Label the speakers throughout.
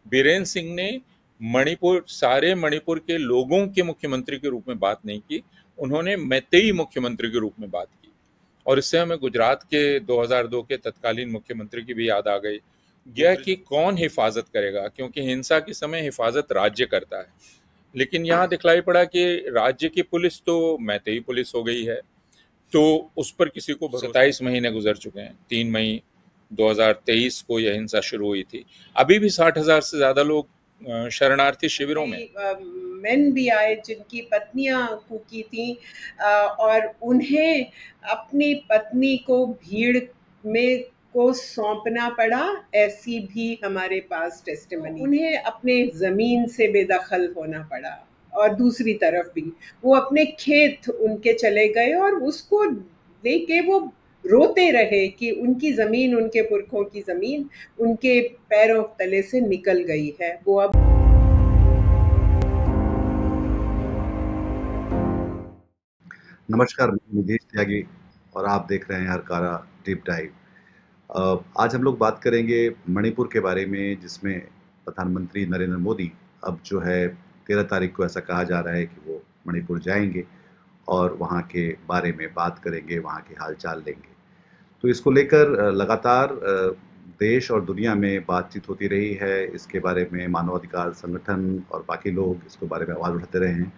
Speaker 1: बीरेन सिंह ने सारे मणिपुर के लोगों के मुख्यमंत्री के रूप में बात नहीं की, उन्होंने मैतेई मुख्यमंत्री के रूप में बात की। और इससे हमें गुजरात के 2002 के तत्कालीन मुख्यमंत्री की भी याद आ गई गया कि कौन हिफाजत करेगा, क्योंकि हिंसा के समय हिफाजत राज्य करता है। लेकिन यहाँ दिखलाई पड़ा कि राज्य की पुलिस तो मैतेई पुलिस हो गई है, तो उस पर किसी को 27 महीने गुजर चुके हैं। 3 मई 2023 को यह हिंसा शुरू हुई थी। अभी भी 60,000 से ज्यादा लोग शरणार्थी शिविरों में।
Speaker 2: मेन भी आए जिनकी पत्नियां कुकी थी और उन्हें अपनी पत्नी को भीड़ में को सौंपना पड़ा, ऐसी भी हमारे पास टेस्टिमनी। उन्हें अपने जमीन से बेदखल होना पड़ा और दूसरी तरफ भी वो अपने खेत उनके चले गए और उसको लेके वो रोते रहे कि उनकी जमीन, उनके पुरखों की जमीन उनके पैरों तले से निकल गई है। वो अब
Speaker 3: नमस्कार, मैं निधेश त्यागी और आप देख रहे हैं हरकारा डीप डाइव। आज हम लोग बात करेंगे मणिपुर के बारे में, जिसमें प्रधानमंत्री नरेंद्र मोदी अब जो है 13 तारीख को ऐसा कहा जा रहा है कि वो मणिपुर जाएंगे और वहाँ के बारे में बात करेंगे, वहाँ के हालचाल लेंगे। तो इसको लेकर लगातार देश और दुनिया में बातचीत होती रही है। इसके बारे में मानवाधिकार संगठन और बाकी लोग इसके बारे में आवाज़ उठाते रहे हैं।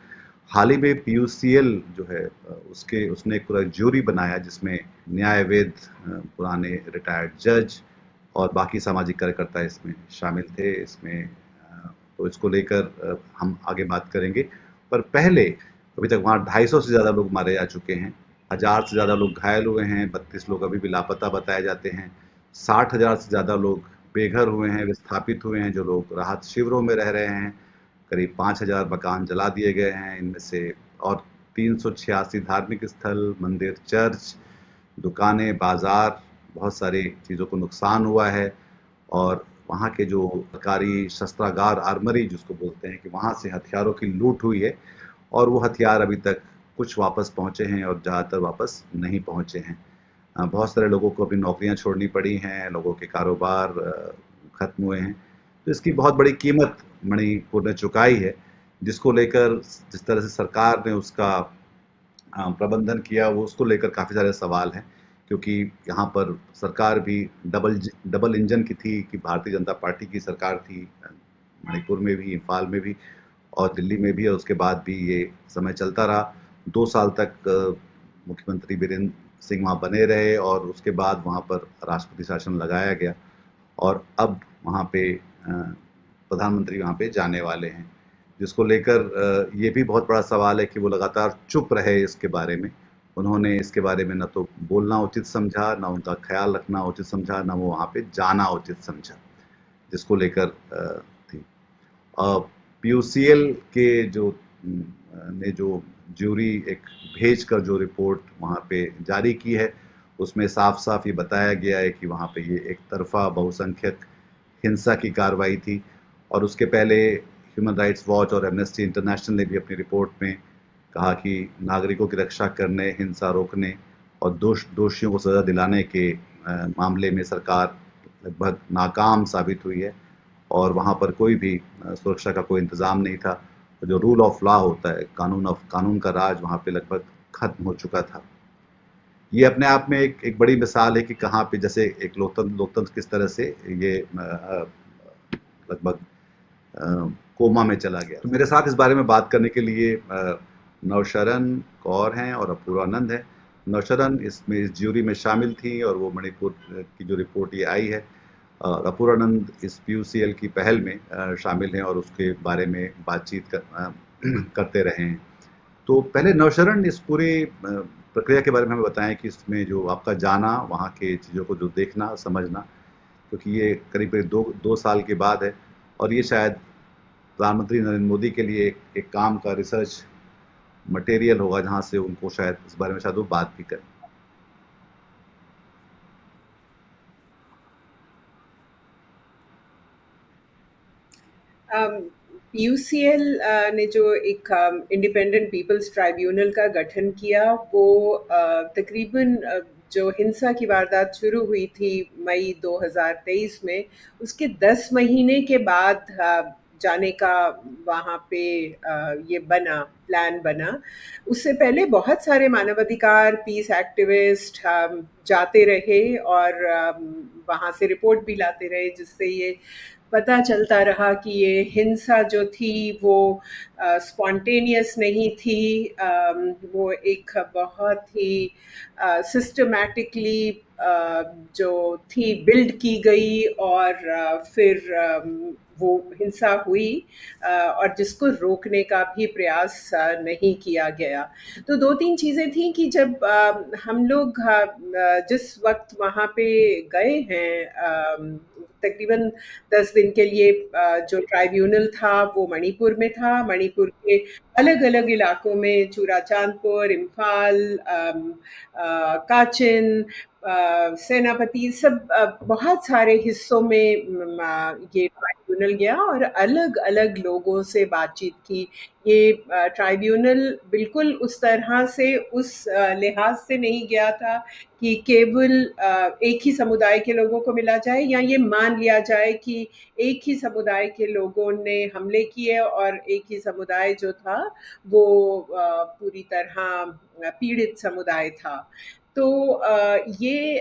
Speaker 3: हाल ही में पीयूसीएल जो है उसने एक पूरा ज्यूरी बनाया, जिसमें न्यायवेद, पुराने रिटायर्ड जज और बाकी सामाजिक कार्यकर्ता इसमें शामिल थे। तो इसको लेकर हम आगे बात करेंगे। पर पहले अभी तक वहाँ 250 से ज़्यादा लोग मारे जा चुके हैं, 1000 से ज़्यादा लोग घायल हुए हैं, 32 लोग अभी भी लापता बताए जाते हैं, 60,000 से ज़्यादा लोग बेघर हुए हैं, विस्थापित हुए हैं, जो लोग राहत शिविरों में रह रहे हैं। करीब 5,000 मकान जला दिए गए हैं इनमें से, और 386 धार्मिक स्थल, मंदिर, चर्च, दुकानें, बाजार, बहुत सारी चीज़ों को नुकसान हुआ है। और वहाँ के जो सरकारी शस्त्रागार, आर्मरी जिसको बोलते हैं, कि वहाँ से हथियारों की लूट हुई है और वो हथियार अभी तक कुछ वापस पहुँचे हैं और ज़्यादातर वापस नहीं पहुँचे हैं। बहुत सारे लोगों को अपनी नौकरियाँ छोड़नी पड़ी हैं, लोगों के कारोबार खत्म हुए हैं। तो इसकी बहुत बड़ी कीमत मणिपुर ने चुकाई है, जिसको लेकर जिस तरह से सरकार ने उसका प्रबंधन किया, वो उसको लेकर काफ़ी सारे सवाल हैं। क्योंकि यहाँ पर सरकार भी डबल इंजन की थी, कि भारतीय जनता पार्टी की सरकार थी मणिपुर में भी, इम्फाल में भी और दिल्ली में भी, और उसके बाद भी ये समय चलता रहा। 2 साल तक मुख्यमंत्री बीरेन सिंह वहाँ बने रहे और उसके बाद वहाँ पर राष्ट्रपति शासन लगाया गया और अब वहाँ पे प्रधानमंत्री वहाँ पे जाने वाले हैं, जिसको लेकर ये भी बहुत बड़ा सवाल है कि वो लगातार चुप रहे इसके बारे में। उन्होंने इसके बारे में न तो बोलना उचित समझा, ना उनका ख्याल रखना उचित समझा, ना वो वहाँ पे जाना उचित समझा, जिसको लेकर थी। पीयूसीएल के ने जो ज्यूरी एक भेज कर जो रिपोर्ट वहाँ पे जारी की है, उसमें साफ साफ ये बताया गया है कि वहाँ पे ये एक तरफा बहुसंख्यक हिंसा की कार्रवाई थी। और उसके पहले ह्यूमन राइट्स वॉच और एमनेस्टी इंटरनेशनल ने भी अपनी रिपोर्ट में कहा कि नागरिकों की रक्षा करने, हिंसा रोकने और दोषियों को सज़ा दिलाने के मामले में सरकार लगभग नाकाम साबित हुई है और वहाँ पर कोई भी सुरक्षा का कोई इंतज़ाम नहीं था। तो जो रूल ऑफ लॉ होता है, कानून का राज वहाँ पे लगभग खत्म हो चुका था। ये अपने आप में एक बड़ी मिसाल है कि कहाँ पे जैसे एक लोकतंत्र किस तरह से ये लगभग कोमा में चला गया। तो मेरे साथ इस बारे में बात करने के लिए नौशरण कौर हैं और अपूर्वानंद हैं। नौशरण इस ज्यूरी में शामिल थी और वो मणिपुर की जो रिपोर्ट ये आई है, अपूर्वानंद इस पीयूसीएल की पहल में शामिल हैं और उसके बारे में बातचीत करते रहे हैं। तो पहले नौशरण इस पूरी प्रक्रिया के बारे में हमें बताएं कि इसमें जो आपका जाना, वहाँ के चीज़ों को जो देखना, समझना, क्योंकि ये करीब करीब दो साल के बाद है और ये शायद प्रधानमंत्री नरेंद्र मोदी के लिए एक काम का रिसर्च मटेरियल होगा, जहाँ से उनको शायद इस बारे में शायद वो बात भी करें।
Speaker 2: पीयूसीएल ने जो एक इंडिपेंडेंट पीपल्स ट्राइब्यूनल का गठन किया, वो तकरीबन जो हिंसा की वारदात शुरू हुई थी मई 2023 में, उसके 10 महीने के बाद जाने का वहाँ पे ये प्लान बना। उससे पहले बहुत सारे मानवाधिकार पीस एक्टिविस्ट जाते रहे और वहाँ से रिपोर्ट भी लाते रहे, जिससे ये पता चलता रहा कि ये हिंसा जो थी वो स्पॉन्टेनियस नहीं थी, वो एक बहुत ही सिस्टमैटिकली जो थी बिल्ड की गई और फिर वो हिंसा हुई और जिसको रोकने का भी प्रयास नहीं किया गया। तो 2-3 चीज़ें थी कि जब हम लोग जिस वक्त वहाँ पे गए हैं, तकरीबन 10 दिन के लिए, जो ट्राइब्यूनल था वो मणिपुर में था। मणिपुर के अलग-अलग इलाकों में चूड़ाचांदपुर, इम्फाल, काचिन, सेनापति, सब बहुत सारे हिस्सों में ये ट्राइब्यूनल गया और अलग-अलग लोगों से बातचीत की। ये ट्राइब्यूनल बिल्कुल उस तरह से उस लिहाज से नहीं गया था कि केवल एक ही समुदाय के लोगों को मिला जाए या ये मान लिया जाए कि एक ही समुदाय के लोगों ने हमले किए और एक ही समुदाय जो था वो पूरी तरह पीड़ित समुदाय था। तो ये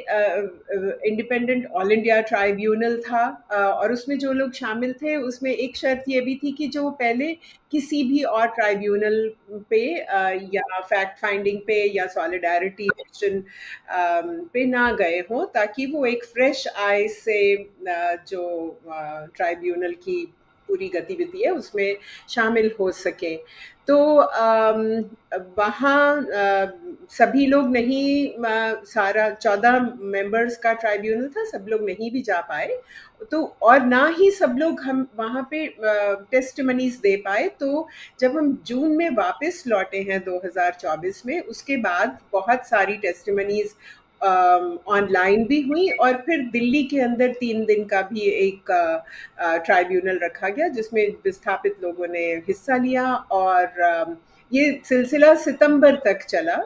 Speaker 2: इंडिपेंडेंट ऑल इंडिया ट्राइब्यूनल था और उसमें जो लोग शामिल थे उसमें एक शर्त ये भी थी कि जो पहले किसी भी और ट्राइब्यूनल पे या फैक्ट फाइंडिंग पे या सॉलिडारिटी एक्शन पे ना गए हों, ताकि वो एक फ्रेश आई से जो ट्राइब्यूनल की पूरी गतिविधि है उसमें शामिल हो सके। तो वहाँ सभी लोग नहीं, सारा 14 मेंबर्स का ट्राइब्यूनल था, सब लोग नहीं भी जा पाए, तो और ना ही सब लोग हम वहाँ पे टेस्टिमनीज दे पाए। तो जब हम जून में वापस लौटे हैं 2024 में, उसके बाद बहुत सारी टेस्टिमनीज ऑनलाइन भी हुई और फिर दिल्ली के अंदर 3 दिन का भी एक ट्राइब्यूनल रखा गया जिसमें विस्थापित लोगों ने हिस्सा लिया और ये सिलसिला सितंबर तक चला,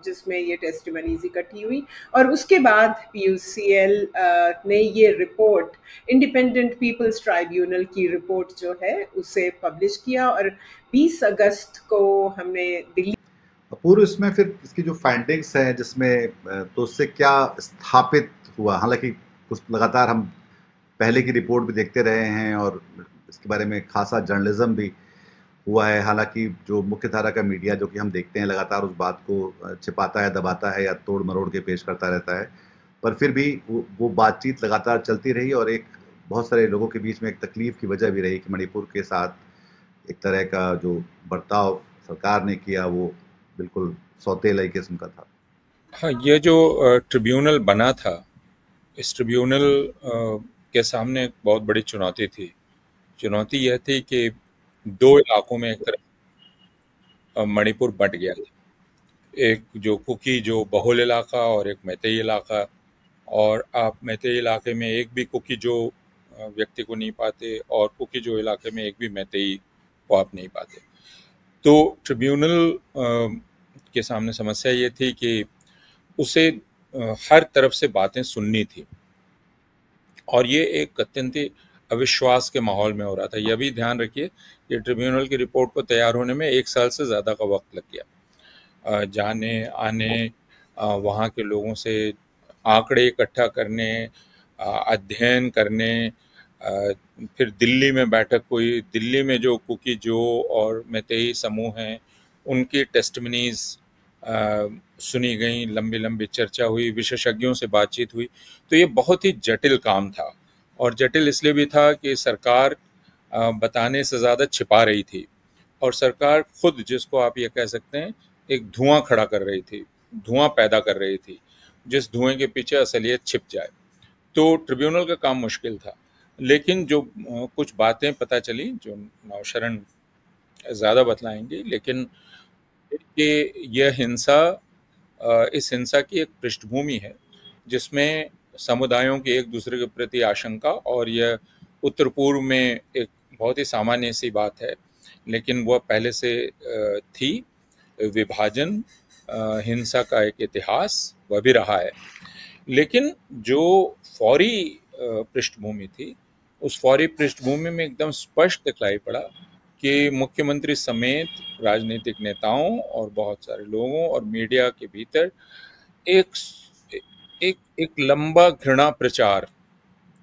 Speaker 2: जिसमें ये टेस्टिमनीज इकट्ठी हुई और उसके बाद PUCL ने ये रिपोर्ट, इंडिपेंडेंट पीपल्स ट्राइब्यूनल की रिपोर्ट जो है उसे पब्लिश किया और 20 अगस्त को हमने दिल्ली।
Speaker 3: पूर्व इसमें फिर इसकी जो फाइंडिंग्स हैं जिसमें तो उससे क्या स्थापित हुआ? हालांकि कुछ लगातार हम पहले की रिपोर्ट भी देखते रहे हैं और इसके बारे में खासा जर्नलिज्म भी हुआ है। हालांकि जो मुख्य धारा का मीडिया जो कि हम देखते हैं लगातार उस बात को छिपाता है, दबाता है या तोड़ मरोड़ के पेश करता रहता है, पर फिर भी वो बातचीत लगातार चलती रही और एक बहुत सारे लोगों के बीच में एक तकलीफ की वजह भी रही कि मणिपुर के साथ एक तरह का जो बर्ताव सरकार ने किया वो बिल्कुल सौतेला किस्म का था।
Speaker 1: हाँ, ये जो ट्रिब्यूनल बना था, इस ट्रिब्यूनल के सामने एक बहुत बड़ी चुनौती थी। चुनौती यह थी कि 2 इलाकों में एक तरफ मणिपुर बंट गया था, एक जो कुकी जो बहुल इलाका और एक मैतेई इलाका, और आप मैतेई इलाके में एक भी कुकी जो व्यक्ति को नहीं पाते और कुकी जो इलाके में एक भी मैतेई को आप नहीं पाते। तो ट्रिब्यूनल के सामने समस्या ये थी कि उसे हर तरफ से बातें सुननी थी और ये एक अत्यंत अविश्वास के माहौल में हो रहा था। यह भी ध्यान रखिए कि ट्रिब्यूनल की रिपोर्ट को तैयार होने में 1 साल से ज़्यादा का वक्त लग गया। जाने आने, वहाँ के लोगों से आंकड़े इकट्ठा करने, अध्ययन करने, फिर दिल्ली में बैठक हुई। दिल्ली में जो कुकी जो और मैतेई समूह हैं उनकी टेस्टिमनीज सुनी गई, लंबी लंबी चर्चा हुई, विशेषज्ञों से बातचीत हुई। तो ये बहुत ही जटिल काम था और जटिल इसलिए भी था कि सरकार बताने से ज़्यादा छिपा रही थी और सरकार खुद, जिसको आप ये कह सकते हैं, एक धुआं खड़ा कर रही थी, धुआं पैदा कर रही थी, जिस धुएं के पीछे असलियत छिप जाए। तो ट्रिब्यूनल का काम मुश्किल था, लेकिन जो कुछ बातें पता चली जो नौशरण ज़्यादा बतलाएंगी, लेकिन कि यह हिंसा, इस हिंसा की एक पृष्ठभूमि है जिसमें समुदायों की एक दूसरे के प्रति आशंका, और यह उत्तर पूर्व में एक बहुत ही सामान्य सी बात है, लेकिन वह पहले से थी, विभाजन हिंसा का एक इतिहास वह भी रहा है। लेकिन जो फौरी पृष्ठभूमि थी, उस फौरी पृष्ठभूमि में एकदम स्पष्ट दिखलाई पड़ा कि मुख्यमंत्री समेत राजनीतिक नेताओं और बहुत सारे लोगों और मीडिया के भीतर एक एक एक लंबा घृणा प्रचार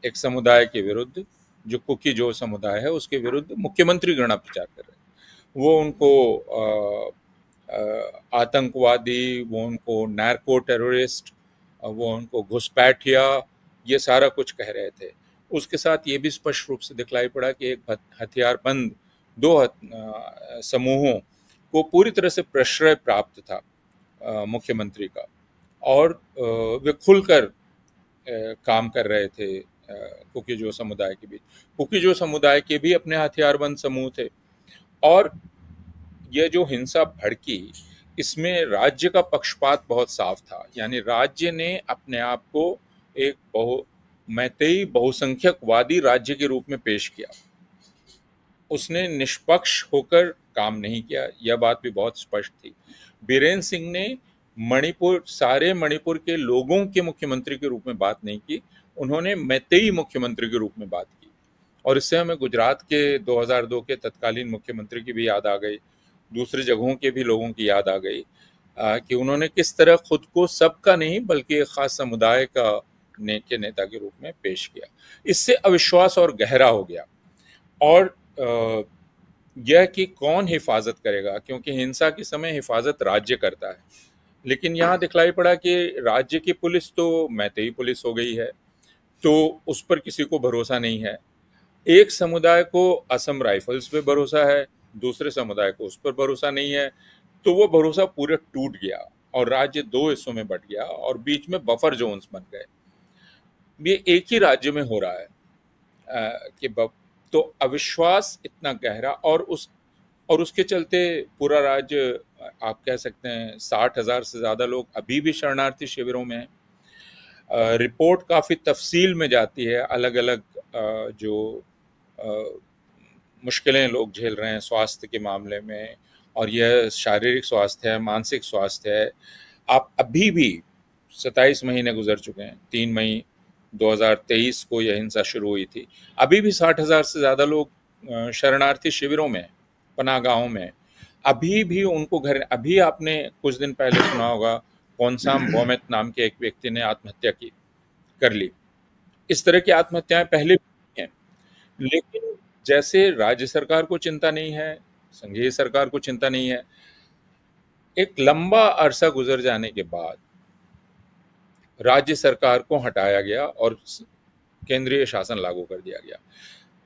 Speaker 1: एक समुदाय के विरुद्ध, जो कुकी जो समुदाय है उसके विरुद्ध मुख्यमंत्री घृणा प्रचार कर रहे हैं। वो उनको आतंकवादी, वो उनको नार्को टेररिस्ट, वो उनको घुसपैठिया, ये सारा कुछ कह रहे थे। उसके साथ ये भी स्पष्ट रूप से दिखलाई पड़ा कि एक हथियारबंद दो समूहों को पूरी तरह से प्रश्रय प्राप्त था मुख्यमंत्री का, और वे खुलकर काम कर रहे थे कुकी-जो समुदाय के बीच। कुकी-जो समुदाय के भी अपने हथियारबंद समूह थे, और यह जो हिंसा भड़की, इसमें राज्य का पक्षपात बहुत साफ था। यानी राज्य ने अपने आप को एक मैतेई बहुसंख्यकवादी राज्य के रूप में पेश किया। उसने निष्पक्ष होकर काम नहीं किया, यह बात भी बहुत स्पष्ट थी। बीरेन सिंह ने सारे मणिपुर के लोगों के मुख्यमंत्री के रूप में बात नहीं की, उन्होंने मैतेई मुख्यमंत्री के रूप में बात की। और इससे हमें गुजरात के 2002 के तत्कालीन मुख्यमंत्री की भी याद आ गई, दूसरी जगहों के भी लोगों की याद आ गई कि उन्होंने किस तरह खुद को सबका नहीं बल्कि एक खास समुदाय का नेता के रूप में पेश किया। इससे अविश्वास और गहरा हो गया, और यह कि कौन हिफाजत करेगा, क्योंकि हिंसा के समय हिफाजत राज्य करता है। लेकिन यहाँ दिखलाई पड़ा कि राज्य की पुलिस तो मैतेई पुलिस हो गई है, तो उस पर किसी को भरोसा नहीं है। एक समुदाय को असम राइफल्स पे भरोसा है, दूसरे समुदाय को उस पर भरोसा नहीं है, तो वो भरोसा पूरा टूट गया और राज्य दो हिस्सों में बट गया और बीच में बफर जोन्स बन गए। ये एक ही राज्य में हो रहा है कि तो अविश्वास इतना गहरा, और उसके चलते पूरा राज्य, आप कह सकते हैं 60,000 से ज़्यादा लोग अभी भी शरणार्थी शिविरों में हैं। रिपोर्ट काफ़ी तफसील में जाती है, अलग अलग जो मुश्किलें लोग झेल रहे हैं स्वास्थ्य के मामले में, और यह शारीरिक स्वास्थ्य है, मानसिक स्वास्थ्य है। आप अभी भी 27 महीने गुजर चुके हैं, 3 मई 2023 को यह हिंसा शुरू हुई थी, अभी भी 60,000 से ज़्यादा लोग शरणार्थी शिविरों में, पनाहगाहों में। अभी भी उनको अभी आपने कुछ दिन पहले सुना होगा कोनसाम बोमेत नाम के एक व्यक्ति ने आत्महत्या कर ली। इस तरह की आत्महत्याएं पहले भी हैं, लेकिन जैसे राज्य सरकार को चिंता नहीं है, संघीय सरकार को चिंता नहीं है, एक लंबा अरसा गुजर जाने के बाद राज्य सरकार को हटाया गया और केंद्रीय शासन लागू कर दिया गया।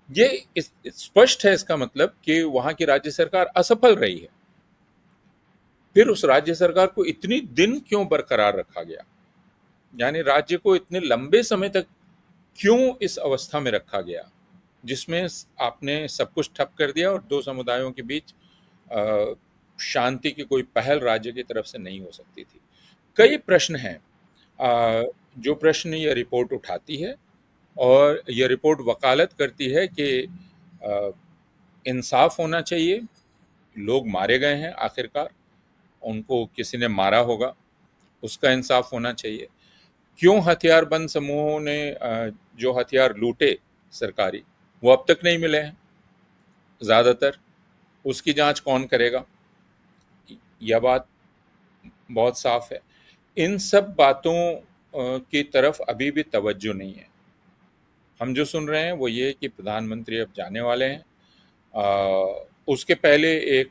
Speaker 1: ये स्पष्ट है इसका मतलब कि वहां की राज्य सरकार असफल रही है। फिर उस राज्य सरकार को इतनी दिन क्यों बरकरार रखा गया, यानी राज्य को इतने लंबे समय तक क्यों इस अवस्था में रखा गया जिसमें आपने सब कुछ ठप कर दिया और दो समुदायों के बीच शांति की कोई पहल राज्य की तरफ से नहीं हो सकती थी। कई प्रश्न हैं जो प्रश्न यह रिपोर्ट उठाती है, और यह रिपोर्ट वकालत करती है कि इंसाफ होना चाहिए। लोग मारे गए हैं, आखिरकार उनको किसी ने मारा होगा, उसका इंसाफ होना चाहिए। क्यों हथियारबंद समूहों ने जो हथियार लूटे सरकारी, वो अब तक नहीं मिले हैं ज़्यादातर, उसकी जांच कौन करेगा? यह बात बहुत साफ है। इन सब बातों की तरफ अभी भी तवज्जो नहीं है। हम जो सुन रहे हैं वो ये कि प्रधानमंत्री अब जाने वाले हैं। उसके पहले एक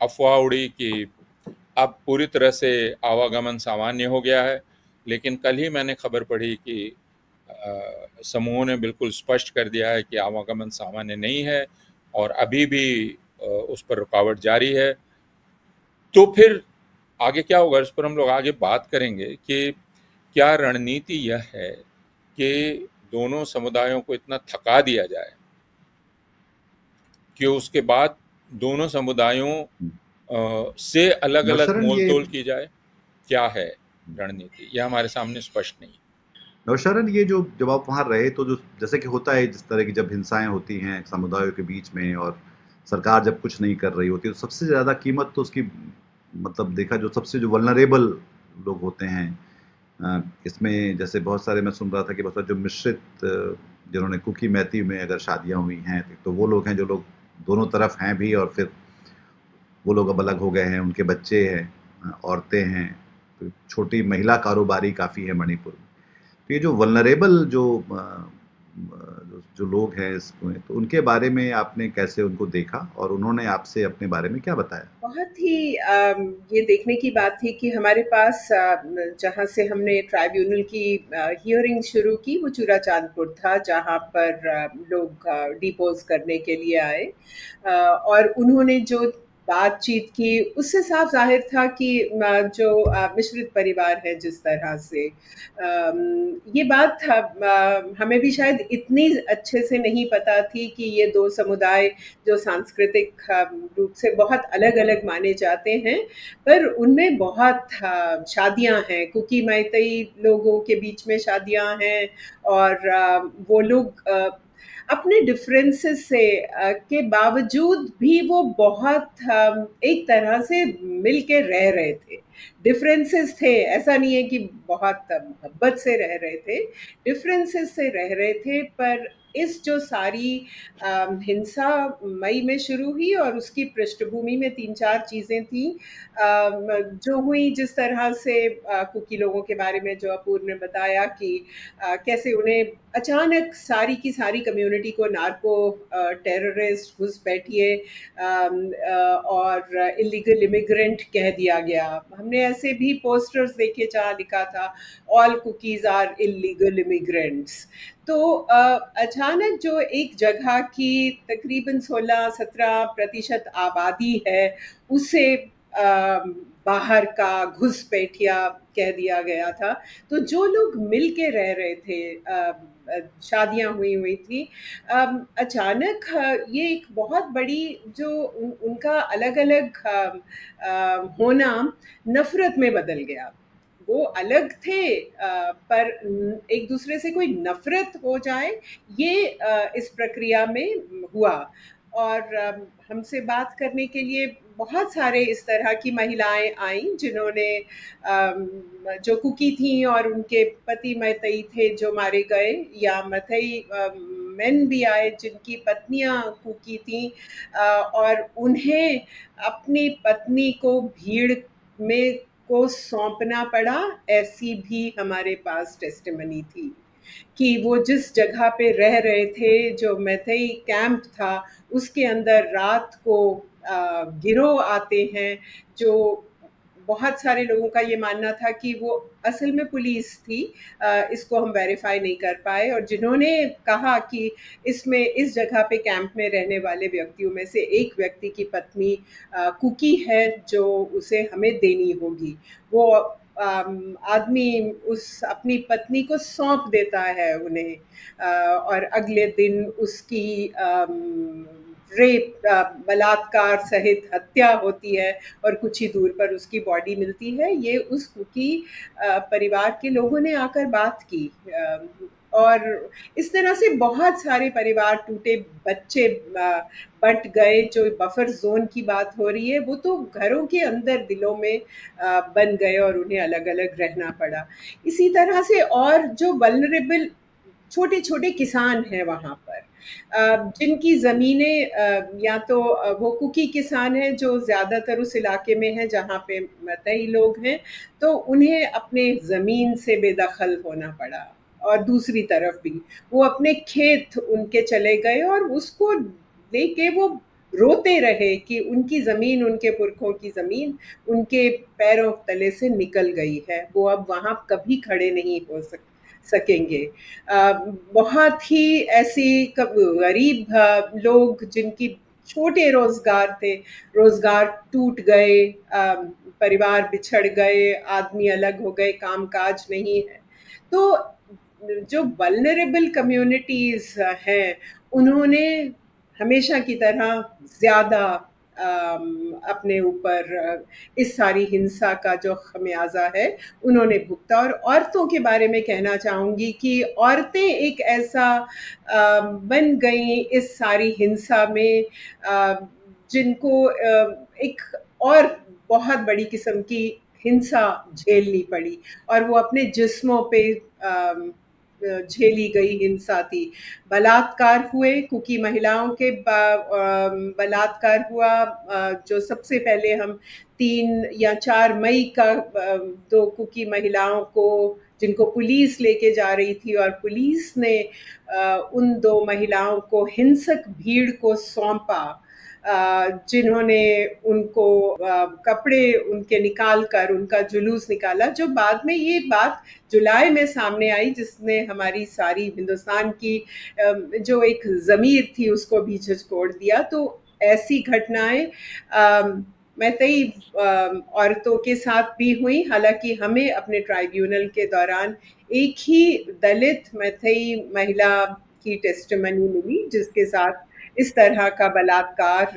Speaker 1: अफवाह उड़ी कि अब पूरी तरह से आवागमन सामान्य हो गया है, लेकिन कल ही मैंने खबर पढ़ी कि समूहों ने बिल्कुल स्पष्ट कर दिया है कि आवागमन सामान्य नहीं है और अभी भी उस पर रुकावट जारी है। तो फिर आगे क्या होगा, इस पर हम लोग आगे बात करेंगे कि क्या रणनीति यह है कि दोनों समुदायों को इतना थका दिया जाए कि उसके बाद दोनों समुदायों से अलग अलग मोलतोल की जाए। क्या है रणनीति, यह हमारे सामने स्पष्ट नहीं है।
Speaker 3: नौशरण, ये जो जब आप वहाँ रहे तो जो जैसे कि होता है, जिस तरह की जब हिंसाएं होती हैं समुदायों के बीच में और सरकार जब कुछ नहीं कर रही होती, तो सबसे ज़्यादा कीमत तो उसकी मतलब देखा जो सबसे जो वल्नरेबल लोग होते हैं, इसमें जैसे बहुत सारे मैं सुन रहा था कि बहुत सारे जो मिश्रित जिन्होंने कुकी मैती में अगर शादियां हुई हैं, तो वो लोग हैं जो लोग दोनों तरफ हैं भी, और फिर वो लोग अब अलग हो गए हैं, उनके बच्चे हैं, औरतें हैं, तो छोटी महिला कारोबारी काफ़ी है मणिपुर में। तो ये जो वल्नरेबल जो लोग हैं इसमें, तो उनके बारे में आपने कैसे उनको देखा और उन्होंने आपसे अपने बारे में क्या बताया?
Speaker 2: बहुत ही ये देखने की बात थी कि हमारे पास जहाँ से हमने ट्राइब्यूनल की हियरिंग शुरू की वो चूड़ाचांदपुर था, जहाँ पर लोग डिपोज करने के लिए आए, और उन्होंने जो बातचीत की उससे साफ जाहिर था कि जो मिश्रित परिवार है जिस तरह से, ये बात हमें भी शायद इतनी अच्छे से नहीं पता थी कि ये दो समुदाय जो सांस्कृतिक रूप से बहुत अलग-अलग माने जाते हैं, पर उनमें बहुत शादियाँ हैं, कुकी मैतेई लोगों के बीच में शादियाँ हैं, और वो लोग अपने डिफरेंसेस से के बावजूद भी वो बहुत एक तरह से मिल के रह रहे थे। डिफरेंसेस थे, ऐसा नहीं है कि बहुत मोहब्बत से रह रहे थे, डिफरेंसेस से रह रहे थे, पर इस जो सारी हिंसा मई में शुरू हुई और उसकी पृष्ठभूमि में 3-4 चीज़ें थी जो हुई, जिस तरह से कुकी लोगों के बारे में जो अपूर्व ने बताया कि कैसे उन्हें अचानक सारी की सारी कम्युनिटी को नार्को टेररिस्ट, घुसपैठिए और इलीगल इमिग्रेंट कह दिया गया। हमने ऐसे भी पोस्टर्स देखे जहाँ लिखा था all cookies are illegal immigrants. तो अचानक जो एक जगह की तकरीबन 16-17% आबादी है उसे बाहर का घुसपैठिया कह दिया गया था। तो जो लोग मिल के रह रहे थे, शादियां हुई थी, अचानक ये एक बहुत बड़ी जो उनका अलग अलग होना नफरत में बदल गया। वो अलग थे, पर एक दूसरे से कोई नफरत हो जाए, ये इस प्रक्रिया में हुआ। और हमसे बात करने के लिए बहुत सारे इस तरह की महिलाएं आईं जिन्होंने जो कुकी थी और उनके पति मैतेई थे जो मारे गए, या मैतेई मेन भी आए जिनकी पत्नियां कुकी थी, और उन्हें अपनी पत्नी को भीड़ में को सौंपना पड़ा। ऐसी भी हमारे पास टेस्टिमनी थी कि वो जिस जगह पे रह रहे थे, जो मैतेई कैंप था, उसके अंदर रात को गिरोह आते हैं, जो बहुत सारे लोगों का ये मानना था कि वो असल में पुलिस थी। इसको हम वेरीफाई नहीं कर पाए, और जिन्होंने कहा कि इसमें इस जगह पे कैंप में रहने वाले व्यक्तियों में से एक व्यक्ति की पत्नी कुकी है जो उसे हमें देनी होगी। वो आदमी उस अपनी पत्नी को सौंप देता है उन्हें, और अगले दिन उसकी रेप, बलात्कार सहित हत्या होती है, और कुछ ही दूर पर उसकी बॉडी मिलती है। ये उस कुकी परिवार के लोगों ने आकर बात की, और इस तरह से बहुत सारे परिवार टूटे, बच्चे बट गए। जो बफर जोन की बात हो रही है वो तो घरों के अंदर दिलों में बन गए और उन्हें अलग अलग रहना पड़ा। इसी तरह से और जो वल्नरेबल छोटे छोटे किसान हैं वहाँ पर, जिनकी ज़मीनें या तो वो कुकी किसान हैं जो ज़्यादातर उस इलाके में हैं जहाँ पे मैतेई लोग हैं, तो उन्हें अपने ज़मीन से बेदखल होना पड़ा। और दूसरी तरफ भी वो अपने खेत उनके चले गए और उसको लेके वो रोते रहे कि उनकी ज़मीन, उनके पुरखों की ज़मीन उनके पैरों तले से निकल गई है, वो अब वहाँ कभी खड़े नहीं हो सकेंगे। बहुत ही ऐसी गरीब लोग जिनकी छोटे रोजगार थे, रोजगार टूट गए, परिवार बिछड़ गए, आदमी अलग हो गए, कामकाज नहीं है। तो जो वल्नरेबल कम्युनिटीज हैं उन्होंने हमेशा की तरह ज़्यादा अपने ऊपर इस सारी हिंसा का जो खमियाजा है उन्होंने भुगता। और औरतों के बारे में कहना चाहूँगी कि औरतें एक ऐसा बन गई इस सारी हिंसा में, जिनको एक और बहुत बड़ी किस्म की हिंसा झेलनी पड़ी, और वो अपने जिस्मों पे झेली गई हिंसा थी। बलात्कार हुए, कुकी महिलाओं के बलात्कार हुआ, जो सबसे पहले हम 3 या 4 मई का 2 कुकी महिलाओं को, जिनको पुलिस लेके जा रही थी, और पुलिस ने उन 2 महिलाओं को हिंसक भीड़ को सौंपा, जिन्होंने उनको कपड़े उनके निकाल कर उनका जुलूस निकाला, जो बाद में ये बात जुलाई में सामने आई, जिसने हमारी सारी हिंदुस्तान की जो एक ज़मीर थी उसको भी झकझोर दिया। तो ऐसी घटनाएं मैतेई औरतों के साथ भी हुई। हालांकि हमें अपने ट्राइब्यूनल के दौरान एक ही दलित मैतेई महिला की टेस्टिमनी मिली जिसके साथ इस तरह का बलात्कार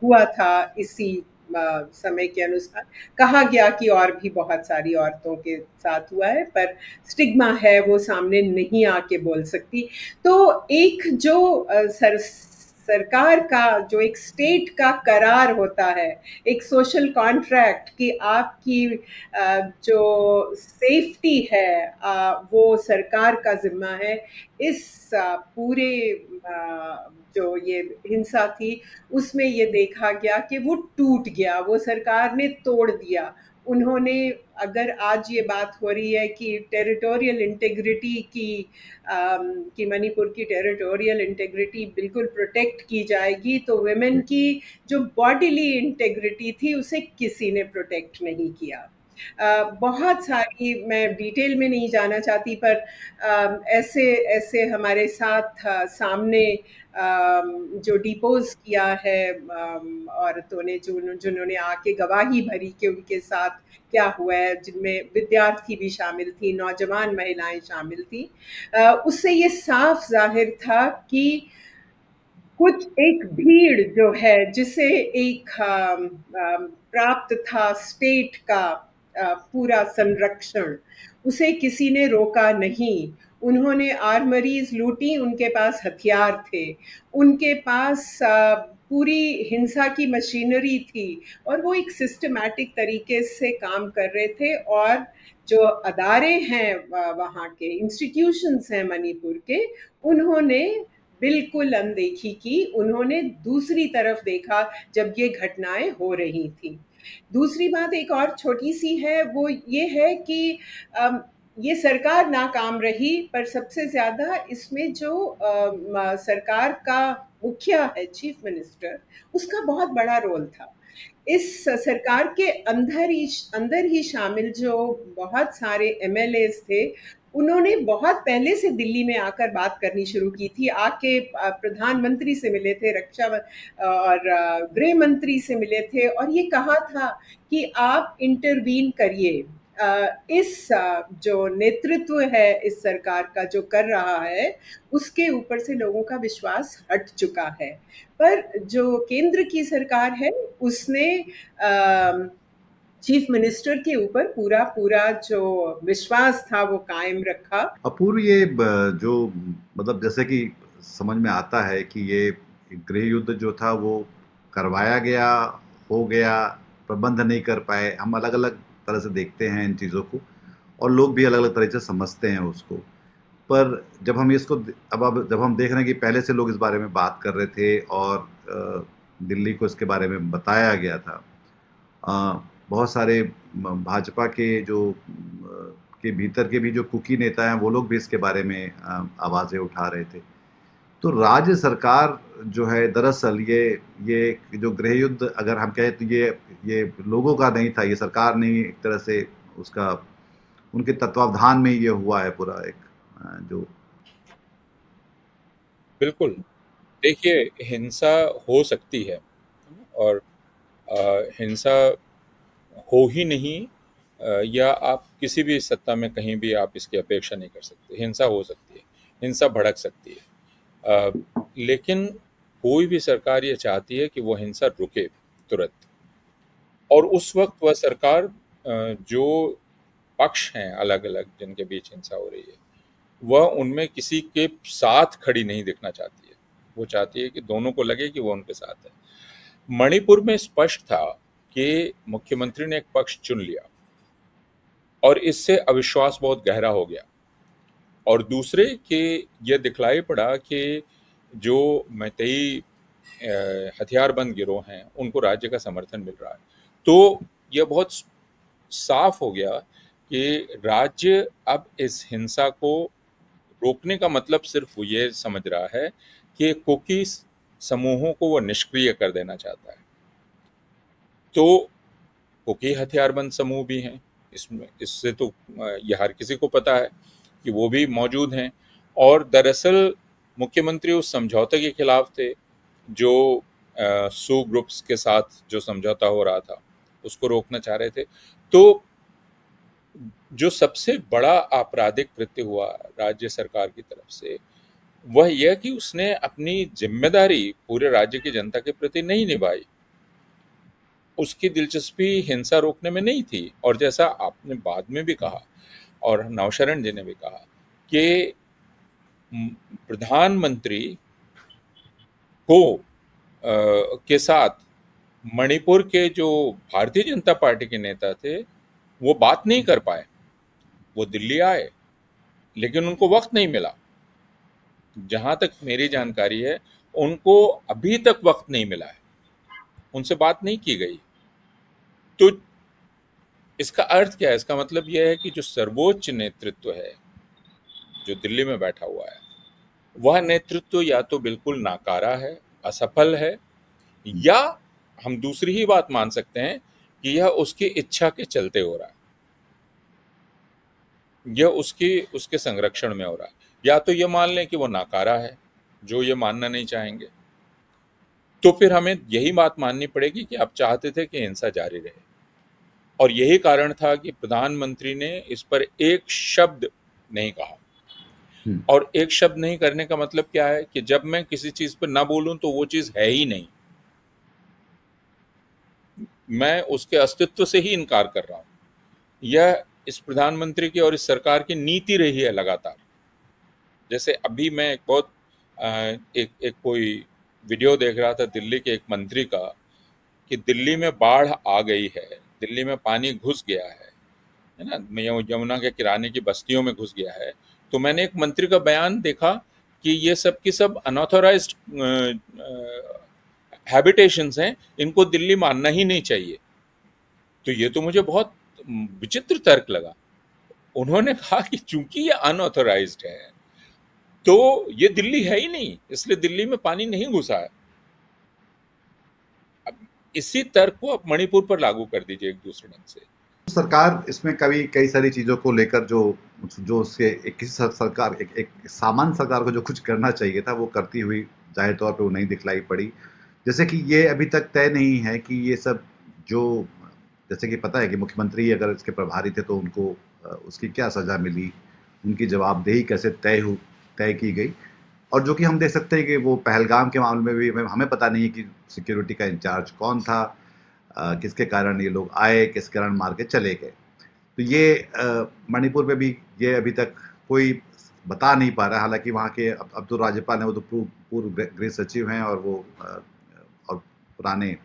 Speaker 2: हुआ था। इसी समय के अनुसार कहा गया कि और भी बहुत सारी औरतों के साथ हुआ है, पर स्टिग्मा है, वो सामने नहीं आके बोल सकती। तो एक जो सरकार का जो एक स्टेट का करार होता है, एक सोशल कॉन्ट्रैक्ट कि आपकी जो सेफ्टी है वो सरकार का जिम्मा है, इस पूरे जो ये हिंसा थी उसमें ये देखा गया कि वो टूट गया, वो सरकार ने तोड़ दिया। उन्होंने, अगर आज ये बात हो रही है कि टेरिटोरियल इंटेग्रिटी कि मणिपुर की टेरिटोरियल इंटेग्रिटी बिल्कुल प्रोटेक्ट की जाएगी, तो वुमेन की जो बॉडीली इंटेग्रिटी थी उसे किसी ने प्रोटेक्ट नहीं किया। बहुत सारी, मैं डिटेल में नहीं जाना चाहती, पर ऐसे ऐसे हमारे साथ सामने जो डिपोज किया है औरतों ने, जिन्होंने आके गवाही भरी कि उनके साथ क्या हुआ है, जिनमें विद्यार्थी भी शामिल थी, नौजवान महिलाएं शामिल थी, उससे ये साफ जाहिर था कि कुछ एक भीड़ जो है जिसे एक प्राप्त था स्टेट का पूरा संरक्षण, उसे किसी ने रोका नहीं। उन्होंने आर्मरीज लूटी, उनके पास हथियार थे, उनके पास पूरी हिंसा की मशीनरी थी, और वो एक सिस्टमैटिक तरीके से काम कर रहे थे। और जो अदारे हैं, वहाँ के इंस्टीट्यूशंस हैं मणिपुर के, उन्होंने बिल्कुल अनदेखी की। उन्होंने दूसरी तरफ देखा जब ये घटनाएं हो रही थी। दूसरी बात एक और छोटी सी है, वो ये है कि ये सरकार नाकाम रही, पर सबसे ज्यादा इसमें जो सरकार का मुखिया है, चीफ मिनिस्टर, उसका बहुत बड़ा रोल था। इस सरकार के अंदर ही शामिल जो बहुत सारे एमएलएस थे, उन्होंने बहुत पहले से दिल्ली में आकर बात करनी शुरू की थी। आके प्रधानमंत्री से मिले थे, रक्षा और गृह मंत्री से मिले थे, और ये कहा था कि आप इंटरवीन करिए। इस जो नेतृत्व है इस सरकार का जो कर रहा है, उसके ऊपर से लोगों का विश्वास हट चुका है। पर जो केंद्र की सरकार है, उसने चीफ मिनिस्टर के ऊपर पूरा जो विश्वास था वो कायम रखा।
Speaker 3: अपूर्व, ये जो मतलब जैसे कि समझ में आता है कि ये गृह युद्ध जो था वो करवाया गया, हो गया, प्रबंध नहीं कर पाए। हम अलग अलग तरह से देखते हैं इन चीज़ों को, और लोग भी अलग अलग तरह से समझते हैं उसको। पर जब हम इसको अब जब हम देख रहे हैं कि पहले से लोग इस बारे में बात कर रहे थे और दिल्ली को इसके बारे में बताया गया था, बहुत सारे भाजपा के जो के भीतर के भी जो कुकी नेता हैं वो लोग भी इसके बारे में आवाज़ें उठा रहे थे। तो राज्य सरकार जो है, दरअसल ये जो गृह युद्ध अगर हम कहें तो ये लोगों का नहीं था, ये सरकार ने एक तरह से उसका उनके तत्वावधान में ये हुआ है पूरा एक जो।
Speaker 1: बिल्कुल, देखिए, हिंसा हो सकती है, और हिंसा हो ही नहीं, या आप किसी भी सत्ता में कहीं भी आप इसकी अपेक्षा नहीं कर सकते। हिंसा हो सकती है, हिंसा भड़क सकती है, लेकिन कोई भी सरकार ये चाहती है कि वो हिंसा रुके तुरंत। और उस वक्त वह सरकार, जो पक्ष हैं अलग अलग जिनके बीच हिंसा हो रही है, वह उनमें किसी के साथ खड़ी नहीं दिखना चाहती है। वो चाहती है कि दोनों को लगे कि वो उनके साथ है। मणिपुर में स्पष्ट था कि मुख्यमंत्री ने एक पक्ष चुन लिया और इससे अविश्वास बहुत गहरा हो गया, और दूसरे कि यह दिखलाई पड़ा कि जो मैतेई हथियारबंद गिरोह हैं उनको राज्य का समर्थन मिल रहा है। तो यह बहुत साफ हो गया कि राज्य अब इस हिंसा को रोकने का मतलब सिर्फ ये समझ रहा है कि कुकी समूहों को वो निष्क्रिय कर देना चाहता है। तो कुकी हथियारबंद समूह भी हैं इसमें, इससे तो ये हर किसी को पता है कि वो भी मौजूद हैं, और दरअसल मुख्यमंत्री उस समझौते के खिलाफ थे जो सू ग्रुप्स के साथ जो समझौता हो रहा था उसको रोकना चाह रहे थे। तो जो सबसे बड़ा आपराधिक कृत्य हुआ राज्य सरकार की तरफ से वह यह कि उसने अपनी जिम्मेदारी पूरे राज्य की जनता के प्रति नहीं निभाई। उसकी दिलचस्पी हिंसा रोकने में नहीं थी, और जैसा आपने बाद में भी कहा और नौशरण जी ने भी कहा कि प्रधानमंत्री को के साथ मणिपुर के जो भारतीय जनता पार्टी के नेता थे वो बात नहीं कर पाए। वो दिल्ली आए लेकिन उनको वक्त नहीं मिला। जहां तक मेरी जानकारी है उनको अभी तक वक्त नहीं मिला है, उनसे बात नहीं की गई। तो इसका अर्थ क्या है? इसका मतलब यह है कि जो सर्वोच्च नेतृत्व है जो दिल्ली में बैठा हुआ है वह नेतृत्व या तो बिल्कुल नाकारा है, असफल है, या हम दूसरी ही बात मान सकते हैं कि यह उसकी इच्छा के चलते हो रहा है, यह उसके संरक्षण में हो रहा है। या तो ये मान लें कि वो नाकारा है, जो ये मानना नहीं चाहेंगे, तो फिर हमें यही बात माननी पड़ेगी कि आप चाहते थे कि हिंसा जारी रहे, और यही कारण था कि प्रधानमंत्री ने इस पर एक शब्द नहीं कहा। और एक शब्द नहीं करने का मतलब क्या है कि जब मैं किसी चीज पर ना बोलूं तो वो चीज है ही नहीं, मैं उसके अस्तित्व से ही इनकार कर रहा हूं। यह इस प्रधानमंत्री की और इस सरकार की नीति रही है लगातार। जैसे अभी मैं एक बहुत एक कोई वीडियो देख रहा था दिल्ली के एक मंत्री का कि दिल्ली में बाढ़ आ गई है, दिल्ली में पानी घुस गया है ना, यमुना के किराने की बस्तियों में घुस गया है। तो मैंने एक मंत्री का बयान देखा कि ये सब की सब अनऑथोराइज्ड हैबिटेशंस हैं, इनको दिल्ली मानना ही नहीं चाहिए। तो ये तो मुझे बहुत विचित्र तर्क लगा। उन्होंने कहा कि चूंकि ये अनऑथोराइज्ड है तो ये दिल्ली है ही नहीं, इसलिए दिल्ली में पानी नहीं घुसा है। अब इसी तर्क को आप मणिपुर पर लागू कर दीजिए एक दूसरे ढंग से।
Speaker 3: सरकार इसमें कई सारी चीज़ों को लेकर जो उसके किसी सरकार एक सामान्य सरकार को जो कुछ करना चाहिए था वो करती हुई जाहिर तौर पे वो नहीं दिखलाई पड़ी। जैसे कि ये अभी तक तय नहीं है कि ये सब जो, जैसे कि पता है कि मुख्यमंत्री अगर इसके प्रभारी थे तो उनको उसकी क्या सज़ा मिली, उनकी जवाबदेही कैसे तय की गई। और जो कि हम देख सकते हैं कि वो पहलगाम के मामले में भी हमें पता नहीं है कि सिक्योरिटी का इंचार्ज कौन था, किसके कारण ये लोग आए, किस कारण मार के चले गए। तो ये मणिपुर में भी ये अभी तक कोई बता नहीं पा रहा। हालांकि वहाँ के अब तो राज्यपाल हैं, वो तो पूर्व गृह सचिव हैं और वो और पुराने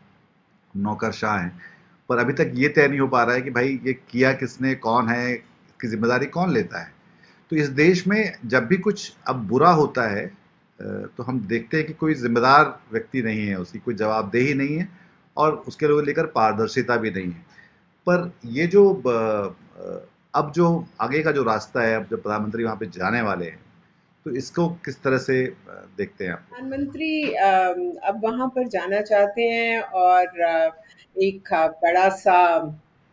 Speaker 3: नौकरशाह हैं, पर अभी तक ये तय नहीं हो पा रहा है कि भाई ये किया किसने, कौन है, इसकी जिम्मेदारी कौन लेता है। तो इस देश में जब भी कुछ अब बुरा होता है तो हम देखते हैं कि कोई जिम्मेदार व्यक्ति नहीं है, उसकी कोई जवाबदेही नहीं है और उसके लेकर पारदर्शिता भी नहीं है। पर ये जो अब जो आगे का जो रास्ता है, अब जब प्रधानमंत्री वहाँ पे जाने वाले हैं, तो इसको किस तरह से देखते हैं आप?
Speaker 2: प्रधानमंत्री अब वहाँ पर जाना चाहते हैं और एक बड़ा सा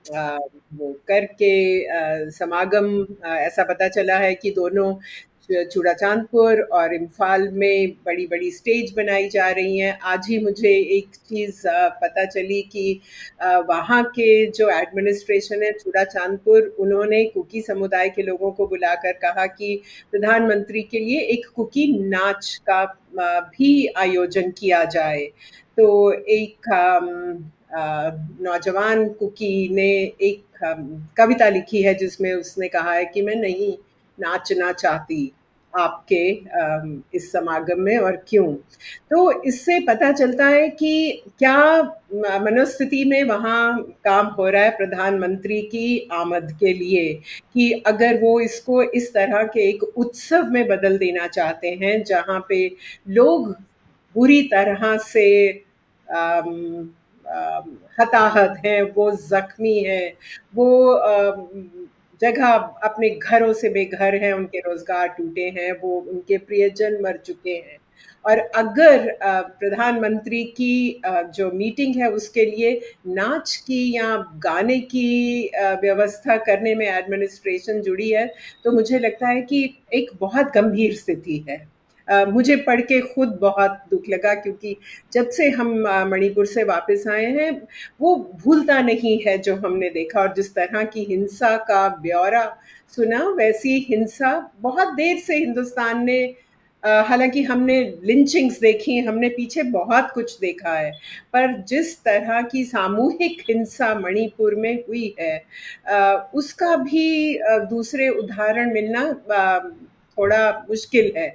Speaker 2: वो करके समागम, ऐसा पता चला है कि दोनों चूड़ाचांदपुर और इम्फाल में बड़ी बड़ी स्टेज बनाई जा रही हैं। आज ही मुझे एक चीज़ पता चली कि वहाँ के जो एडमिनिस्ट्रेशन है चूड़ाचांदपुर, उन्होंने कुकी समुदाय के लोगों को बुलाकर कहा कि प्रधानमंत्री के लिए एक कुकी नाच का भी आयोजन किया जाए। तो एक नौजवान कुकी ने एक कविता लिखी है जिसमें उसने कहा है कि मैं नहीं नाचना चाहती, आपके इस समागम में और क्यों? तो इससे पता चलता है कि क्या मनोस्थिति में वहाँ काम हो रहा है प्रधानमंत्री की आमद के लिए, कि अगर वो इसको इस तरह के एक उत्सव में बदल देना चाहते हैं जहाँ पे लोग बुरी तरह से हताहत हैं, वो जख्मी हैं, वो जगह अपने घरों से बेघर हैं, उनके रोजगार टूटे हैं, वो उनके प्रियजन मर चुके हैं, और अगर प्रधानमंत्री की जो मीटिंग है उसके लिए नाच की या गाने की व्यवस्था करने में एडमिनिस्ट्रेशन जुड़ी है, तो मुझे लगता है कि एक बहुत गंभीर स्थिति है। मुझे पढ़ के खुद बहुत दुख लगा, क्योंकि जब से हम मणिपुर से वापस आए हैं वो भूलता नहीं है जो हमने देखा, और जिस तरह की हिंसा का ब्यौरा सुना, वैसी हिंसा बहुत देर से हिंदुस्तान ने, हालांकि हमने लिंचिंग्स देखी, हमने पीछे बहुत कुछ देखा है, पर जिस तरह की सामूहिक हिंसा मणिपुर में हुई है उसका भी दूसरे उदाहरण मिलना थोड़ा मुश्किल है।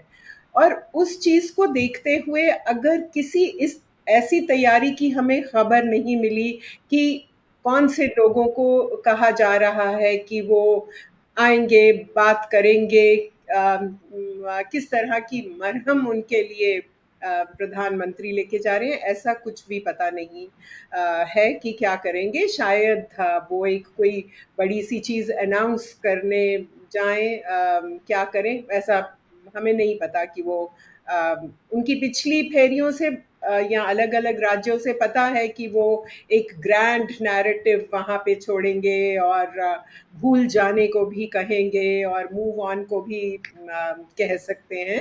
Speaker 2: और उस चीज को देखते हुए अगर किसी इस ऐसी तैयारी की हमें खबर नहीं मिली कि कौन से लोगों को कहा जा रहा है कि वो आएंगे, बात करेंगे, किस तरह की मरहम उनके लिए प्रधानमंत्री लेके जा रहे हैं, ऐसा कुछ भी पता नहीं है कि क्या करेंगे। शायद वो एक कोई बड़ी सी चीज अनाउंस करने जाएं, क्या करें ऐसा हमें नहीं पता कि वो उनकी पिछली फेरियों से या अलग अलग राज्यों से पता है कि वो एक ग्रैंड नैरेटिव वहाँ पे छोड़ेंगे और भूल जाने को भी कहेंगे और मूव ऑन को भी कह सकते हैं।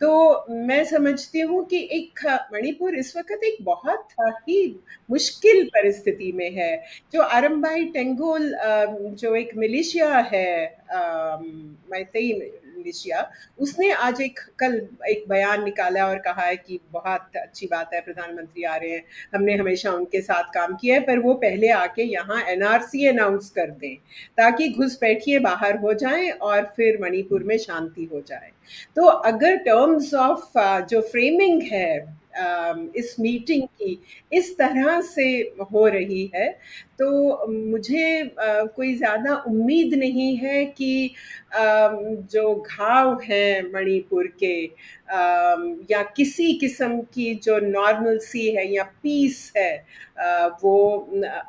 Speaker 2: तो मैं समझती हूँ कि एक मणिपुर इस वक्त एक बहुत ही मुश्किल परिस्थिति में है। जो आरंबाई टेंगोल जो एक मिलिशिया है, मैतेई मिलिशिया, उसने आज कल एक बयान निकाला और कहा है कि बहुत अच्छी बात है प्रधानमंत्री आ रहे हैं, हमने हमेशा उनके साथ काम किया है, पर वो पहले आके यहाँ एनआरसी अनाउंस कर दें ताकि घुसपैठिए बाहर हो जाएं और फिर मणिपुर में शांति हो जाए। तो अगर टर्म्स ऑफ जो फ्रेमिंग है इस मीटिंग की इस तरह से हो रही है, तो मुझे कोई ज़्यादा उम्मीद नहीं है कि जो घाव हैं मणिपुर के या किसी किस्म की जो नॉर्मल सी है या पीस है वो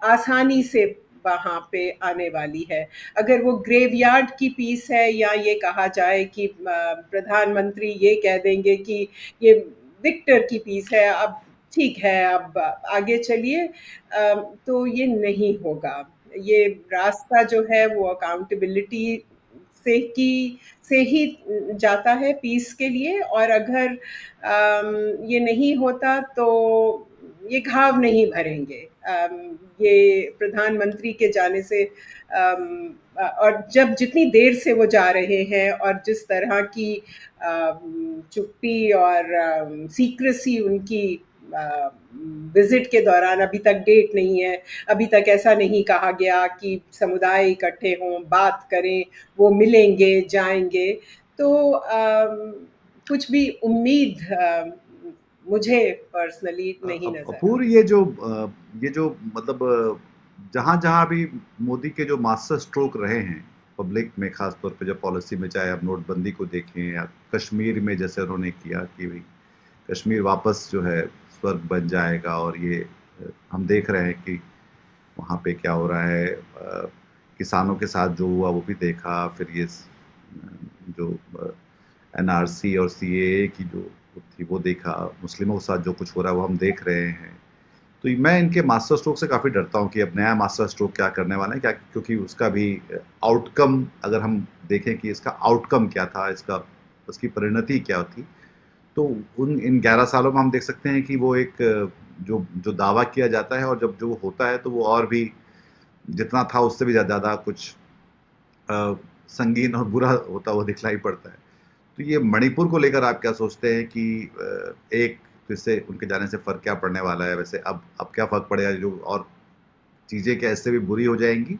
Speaker 2: आसानी से वहाँ पे आने वाली है। अगर वो ग्रेवयार्ड की पीस है या ये कहा जाए कि प्रधानमंत्री ये कह देंगे कि ये विक्टर की पीस है, अब ठीक है अब आगे चलिए, तो ये नहीं होगा। ये रास्ता जो है वो अकाउंटेबिलिटी से ही जाता है पीस के लिए, और अगर ये नहीं होता तो ये घाव नहीं भरेंगे। ये प्रधानमंत्री के जाने से और जब जितनी देर से वो जा रहे हैं और जिस तरह की चुप्पी और सीक्रेसी उनकी विजिट के दौरान, अभी तक डेट नहीं है, अभी तक ऐसा नहीं कहा गया कि समुदाय इकट्ठे हों, बात करें, वो मिलेंगे जाएंगे, तो कुछ भी उम्मीद मुझे पर्सनली नहीं नजर।
Speaker 3: अपूर, ये जो मतलब जहां भी मोदी के जो मास्टर स्ट्रोक रहे हैं पब्लिक में, खास तौर पे जब पॉलिसी में, चाहे आप नोटबंदी को देखें या कश्मीर में जैसे उन्होंने किया कि भाई कश्मीर वापस जो है स्वर्ग बन जाएगा, और ये हम देख रहे हैं कि वहाँ पे क्या हो रहा है, किसानों के साथ जो हुआ वो भी देखा, फिर ये जो एनआरसी और सीएए की जो थी वो देखा, मुस्लिमों के साथ जो कुछ हो रहा है वो हम देख रहे हैं। तो मैं इनके मास्टर स्ट्रोक से काफ़ी डरता हूँ कि अब नया मास्टर स्ट्रोक क्या करने वाला है, क्या, क्योंकि उसका भी आउटकम अगर हम देखें कि इसका आउटकम क्या था, उसकी परिणति क्या थी, तो इन 11 सालों में हम देख सकते हैं कि वो एक जो दावा किया जाता है और जब जो होता है तो वो और भी जितना था उससे भी ज़्यादा कुछ संगीन और बुरा होता हुआ दिखलाई पड़ता है। तो ये मणिपुर को लेकर आप क्या सोचते हैं कि एक तो इससे उनके जाने से फ़र्क क्या पड़ने वाला है? वैसे अब क्या फ़र्क पड़ेगा, जो और चीज़ें क्या इससे भी बुरी हो जाएंगी